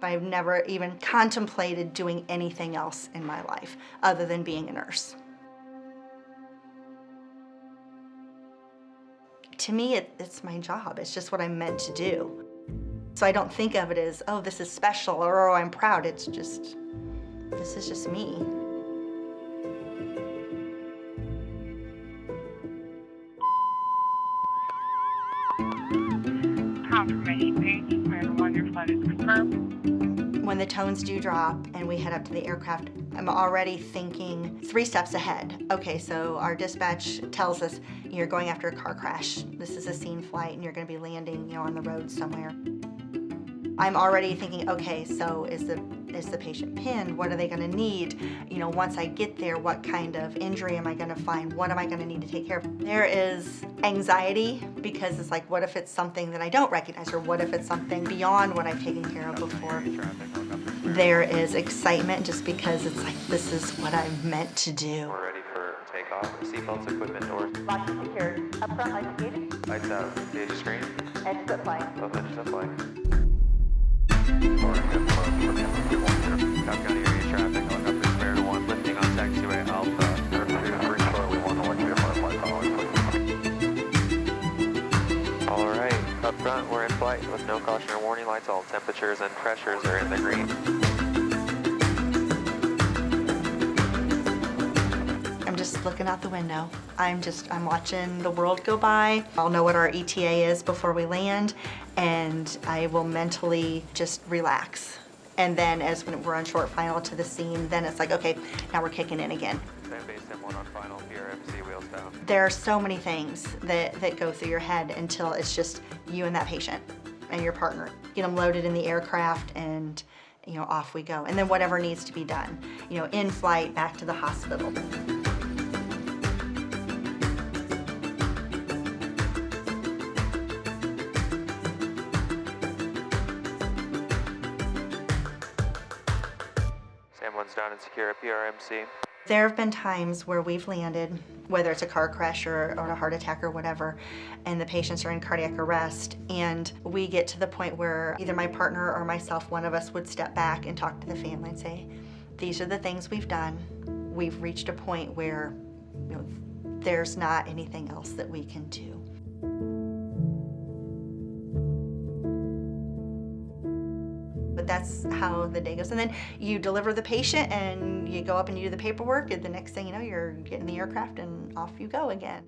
I've never even contemplated doing anything else in my life other than being a nurse. To me, it's my job. It's just what I'm meant to do. So I don't think of it as, oh, this is special, or oh, I'm proud. It's just, this is just me. Confirmation page, Samaritan 1, your flight is confirmed. When the tones do drop and we head up to the aircraft, I'm already thinking 3 steps ahead. Okay, so our dispatch tells us you're going after a car crash. This is a scene flight and you're gonna be landing, on the road somewhere. I'm already thinking, okay, so is the patient pinned? What are they gonna need? Once I get there, what kind of injury am I gonna find? What am I gonna need to take care of? There is anxiety because it's like, what if it's something that I don't recognize, or what if it's something beyond what I've taken care of before? There is excitement just because it's like, this is what I'm meant to do. We're ready for takeoff. Seatbelts, equipment, doors. Lock and secured. Up front, lights gated. Lights out. Gauge screen. Edge foot flight. Both edges of flight. Top County area traffic going up to Samaritan 1, lifting on taxiway Alpha. All right, up front, we're in flight with no caution or warning lights. All temperatures and pressures are in the green. I'm just looking out the window. I'm watching the world go by. I'll know what our ETA is before we land, and I will mentally just relax. And then when we're on short final to the scene, then it's like, okay, now we're kicking in again. Sand base M1 on final, PRMC wheels down. There are so many things that go through your head until it's just you and that patient and your partner. Get them loaded in the aircraft and off we go. And then whatever needs to be done, in flight, back to the hospital. One's down and secure at PRMC. There have been times where we've landed, whether it's a car crash or a heart attack or whatever, and the patients are in cardiac arrest, and we get to the point where either my partner or myself, one of us would step back and talk to the family and say, these are the things we've done. We've reached a point where there's not anything else that we can do. But that's how the day goes. And then you deliver the patient and you go up and you do the paperwork, and the next thing you know, you're getting the aircraft and off you go again.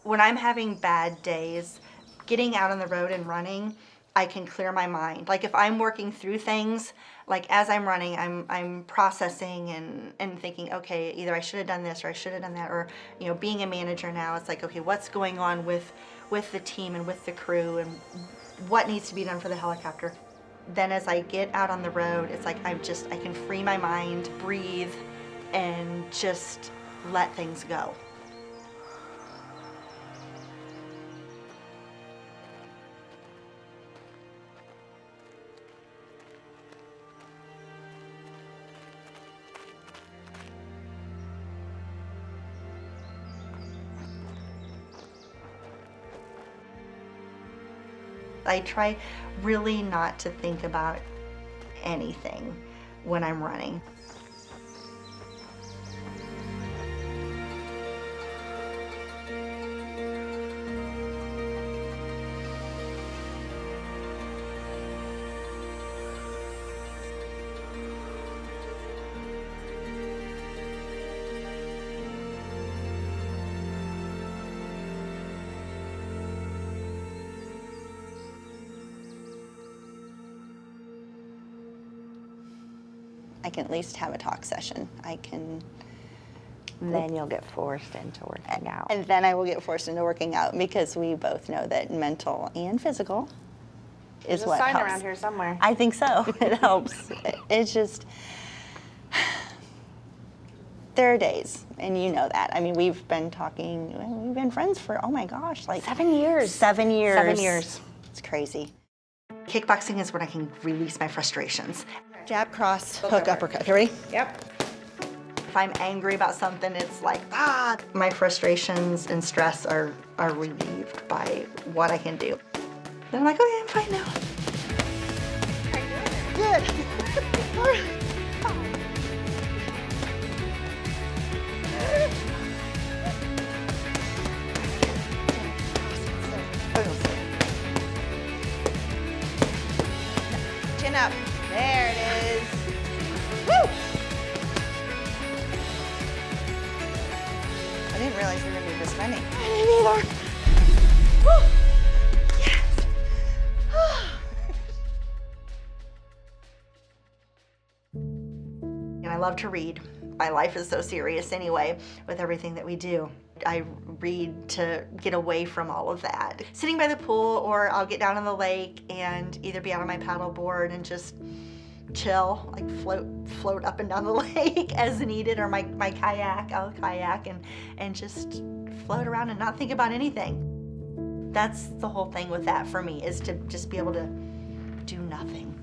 When I'm having bad days, getting out on the road and running, I can clear my mind. Like if I'm working through things, like as I'm running, I'm processing and thinking, okay, either I should have done this or I should have done that, or being a manager now, it's like, okay, what's going on with the team and with the crew and what needs to be done for the helicopter. Then as I get out on the road, it's like I can free my mind, breathe, and just let things go. I try really not to think about anything when I'm running. I can at least have a talk session. Then you'll get forced into working out. And then I will get forced into working out because we both know that mental and physical is what helps. There's a sign around here somewhere. I think so. It helps. It's just, there are days, and you know that. I mean, we've been friends for, oh my gosh, like 7 years. 7 years. 7 years. It's crazy. Kickboxing is when I can release my frustrations. Jab, cross, hook, uppercut. You ready? Yep. If I'm angry about something, it's like, my frustrations and stress are relieved by what I can do. Then I'm like, okay, I'm fine now. Good. All right. Chin up. There it is. Woo! I didn't realize we were gonna do this many. I didn't either. Woo! Yes. And I love to read. My life is so serious anyway with everything that we do. I read to get away from all of that. Sitting by the pool, or I'll get down on the lake and either be out on my paddle board and just chill, like float up and down the lake as needed, or my kayak, I'll kayak and just float around and not think about anything. That's the whole thing with that for me, is to just be able to do nothing.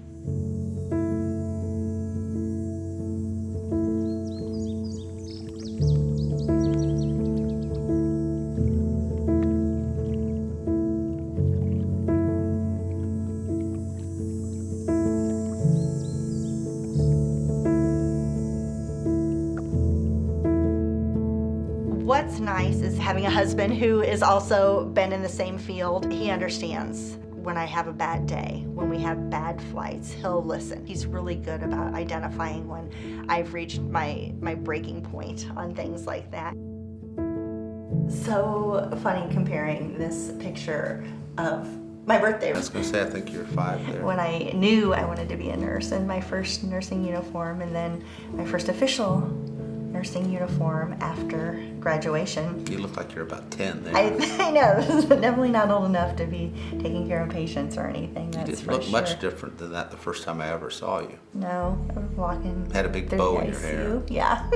What's nice is having a husband who is also been in the same field. He understands when I have a bad day, when we have bad flights, he'll listen. He's really good about identifying when I've reached my breaking point on things like that. So funny comparing this picture of my birthday. I was going to say, I think you're 5 there. When I knew I wanted to be a nurse, in my first nursing uniform, and then my first official nursing uniform after graduation. You look like you're about 10 there. I know, this is definitely not old enough to be taking care of patients or anything. You That's didn't for look sure. much different than that the first time I ever saw you. No, I was walking. Had a big through bow the in your hair. ICU. Yeah.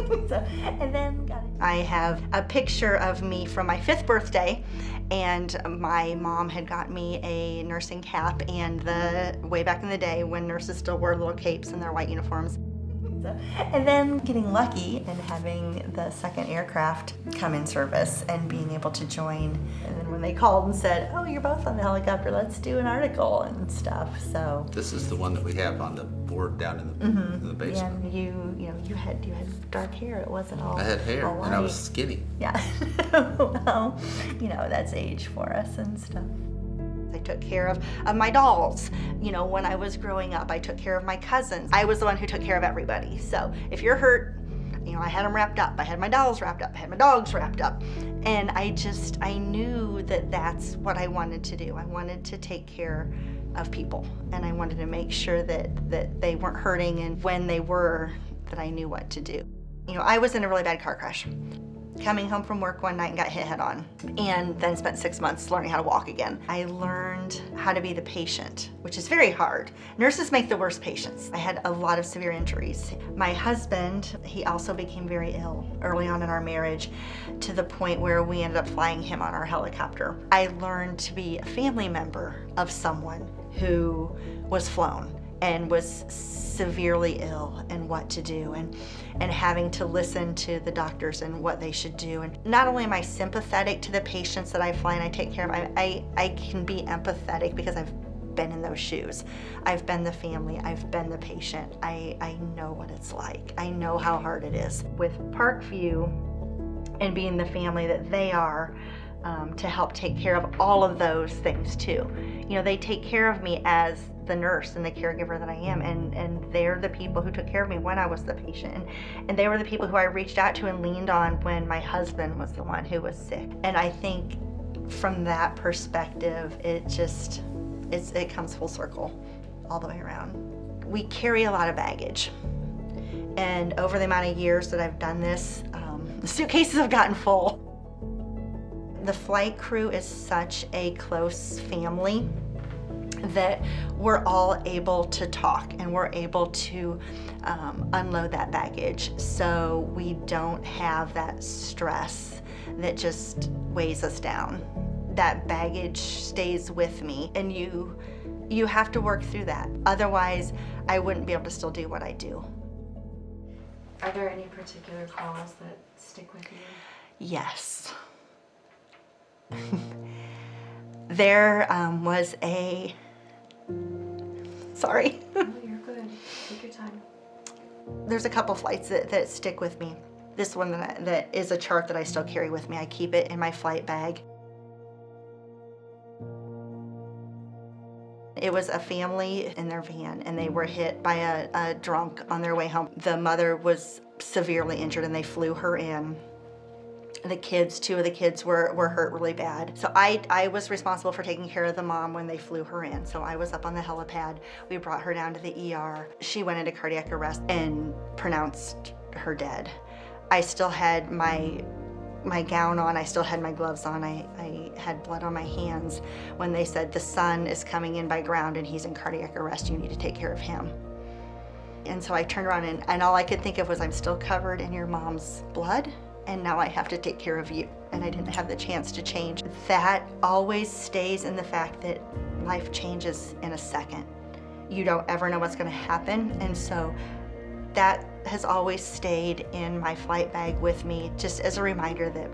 And then got it. I have a picture of me from my 5th birthday, and my mom had got me a nursing cap, and way back in the day when nurses still wore little capes in their white uniforms. And then getting lucky and having the 2nd aircraft come in service and being able to join. And then when they called and said, "Oh, you're both on the helicopter, let's do an article and stuff." So This is the one that we have on the board down in the basement. and you had dark hair. It wasn't all. I had hair all and I was white. skinny. Yeah. Well, that's age for us and stuff. I took care of my dolls. When I was growing up, I took care of my cousins. I was the one who took care of everybody. So if you're hurt, I had them wrapped up. I had my dolls wrapped up. I had my dogs wrapped up. And I knew that that's what I wanted to do. I wanted to take care of people. And I wanted to make sure that they weren't hurting, and when they were, that I knew what to do. I was in a really bad car crash. Coming home from work one night and got hit head on, and then spent 6 months learning how to walk again. I learned how to be the patient, which is very hard. Nurses make the worst patients. I had a lot of severe injuries. My husband, he also became very ill early on in our marriage, to the point where we ended up flying him on our helicopter. I learned to be a family member of someone who was flown and was severely ill, and what to do, and having to listen to the doctors and what they should do. And not only am I sympathetic to the patients that I fly and I take care of, I can be empathetic because I've been in those shoes. I've been the family, I've been the patient. I know what it's like. I know how hard it is. With Parkview and being the family that they are, to help take care of all of those things too. They take care of me as the nurse and the caregiver that I am, and they're the people who took care of me when I was the patient, and they were the people who I reached out to and leaned on when my husband was the one who was sick. And I think from that perspective, it comes full circle all the way around. We carry a lot of baggage, and over the amount of years that I've done this, the suitcases have gotten full. The flight crew is such a close family that we're all able to talk, and we're able to unload that baggage, so we don't have that stress that just weighs us down. That baggage stays with me, and you have to work through that. Otherwise, I wouldn't be able to still do what I do. Are there any particular calls that stick with you? Yes. There was a... Sorry. Oh, you're good. Take your time. There's a couple flights that stick with me. This one that is a chart that I still carry with me. I keep it in my flight bag. It was a family in their van, and they were hit by a drunk on their way home. The mother was severely injured, and they flew her in. The kids, two of the kids were hurt really bad. So I was responsible for taking care of the mom when they flew her in. So I was up on the helipad. We brought her down to the ER. She went into cardiac arrest and pronounced her dead. I still had my gown on, I still had my gloves on, I had blood on my hands when they said the son is coming in by ground and he's in cardiac arrest, you need to take care of him. And so I turned around and all I could think of was, I'm still covered in your mom's blood, and now I have to take care of you. And I didn't have the chance to change. That always stays in the fact that life changes in a second. You don't ever know what's gonna happen, and so that has always stayed in my flight bag with me, just as a reminder that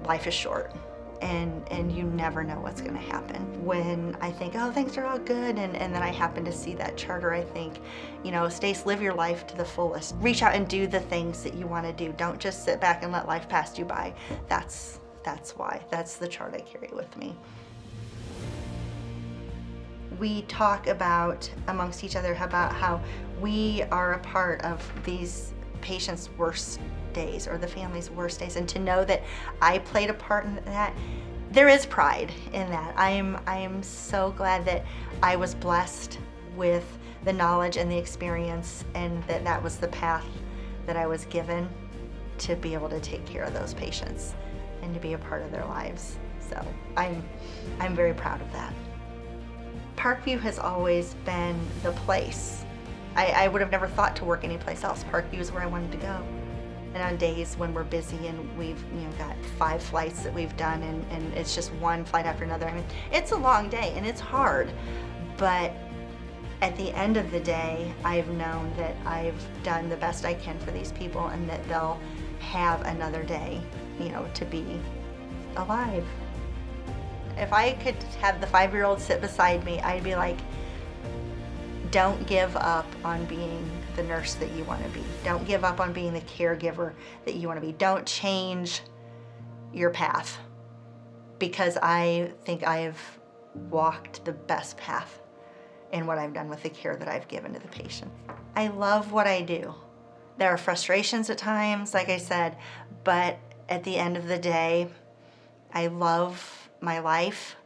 life is short and you never know what's gonna happen. When I think, oh, things are all good, and then I happen to see that charter, I think, you know, Stace, live your life to the fullest. Reach out and do the things that you wanna do. Don't just sit back and let life pass you by. That's why. That's the chart I carry with me. We talk about amongst each other about how we are a part of these patients' worst days or the family's worst days, and to know that I played a part in that, there is pride in that. I am so glad that I was blessed with the knowledge and the experience, and that was the path that I was given to be able to take care of those patients and to be a part of their lives. So I'm very proud of that. Parkview has always been the place. I would have never thought to work anyplace else. Parkview is where I wanted to go. And on days when we're busy and we've got 5 flights that we've done, and it's just one flight after another. I mean, it's a long day and it's hard, but at the end of the day, I've known that I've done the best I can for these people, and that they'll have another day, to be alive. If I could have the 5-year-old sit beside me, I'd be like, don't give up on being the nurse that you want to be. Don't give up on being the caregiver that you want to be. Don't change your path, because I think I have walked the best path in what I've done with the care that I've given to the patient. I love what I do. There are frustrations at times, like I said, but at the end of the day, I love my life.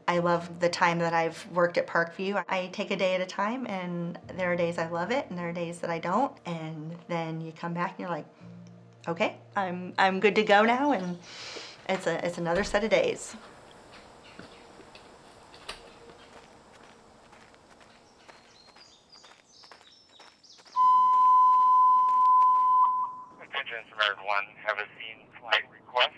I love the time that I've worked at Parkview. I take a day at a time, and there are days I love it and there are days that I don't, and then you come back and you're like, okay, I'm good to go now, and it's another set of days. Attention Samaritan 1, have a scene flight request.